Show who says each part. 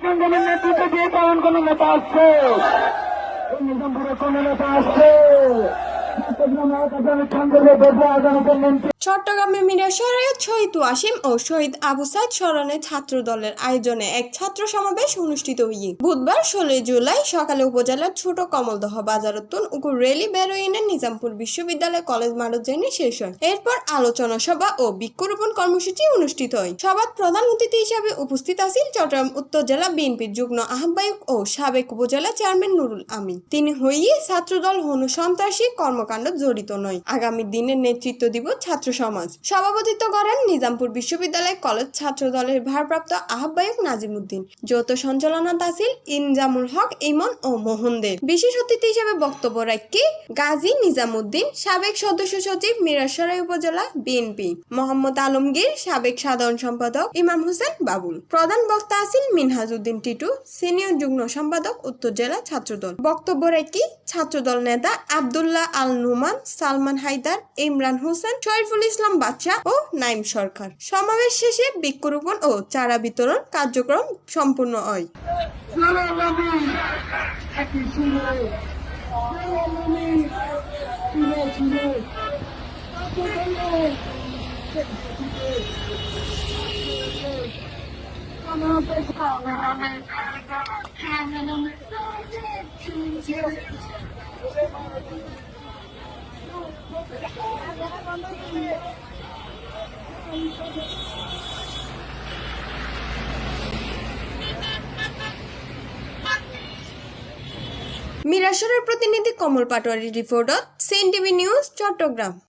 Speaker 1: আন্দোলনের নেতৃত্ব দিয়ে তেমন কোন নেতা আসছে? নিজামপুরে কোন নেতা আসছে?
Speaker 2: চট্টগ্রামের মিরাশরে শহীদ ওয়াসিম ও শহীদ আবু সাইদ স্মরণে ছাত্র দলের আয়োজনে এক ছাত্র সমাবেশ অনুষ্ঠিত হয়ে বুধবার 16 জুলাই সকালে উপজেলার ছোট কমলদহ বাজারতুন উকুর রেলি বেরোইনের নিজামপুর বিশ্ববিদ্যালয় কলেজ মাঠে জেনে শেষ হয়। এরপর আলোচনা সভা ও বৃক্ষরোপণ কর্মসূচি অনুষ্ঠিত হয়। সভার প্রধান অতিথি হিসেবে উপস্থিত আছেন চট্টগ্রাম উত্তর জেলা বিএনপির যুগ্ম আহ্বায়ক ও সাবেক উপজেলা চেয়ারম্যান নুরুল আমিন। তিনি হইয়ে ছাত্রদল হনু সন্ত্রাসী কর্মকাণ্ড জড়িত নয়, আগামী দিনের নেতৃত্ব দিব ছাত্র সমাজ। সভাপতিত্ব করেন নিজামপুর বিশ্ববিদ্যালয় কলেজ ছাত্র দলের ভারপ্রাপ্ত আহ্বায়ক নাজিম উদ্দিন। যৌথ সঞ্চালনা তাসিল ইনজামুল হক ইমন ও মোহন দে। বিশেষ অতিথি হিসেবে বক্তব্য রাখি গাজী নিজামুদ্দিন, সাবেক সদস্য সচিব মিরাশরাই উপজেলা বিএনপি, মোহাম্মদ আলমগীর, সাবেক সাধারণ সম্পাদক ইমাম হোসেন বাবুল। প্রধান বক্তা আছেন মিনহাজউদ্দিন টিটু, সিনিয়র যুগ্ম সম্পাদক উত্তর জেলা ছাত্রদল। বক্তব্য রাখি ছাত্রদল নেতা আব্দুল্লাহ আল নুমান, সালমান হায়দার, ইমরান হোসেন, শরীফুল ইসলাম বাদশা ও নাইম সরকার। সমাবেশ শেষে বৃক্ষরোপণ ও চারা বিতরণ কার্যক্রম সম্পূর্ণ হয়। মিরাশরের প্রতিনিধি Kamal Patowari reporter, CNTV news, Chittagong.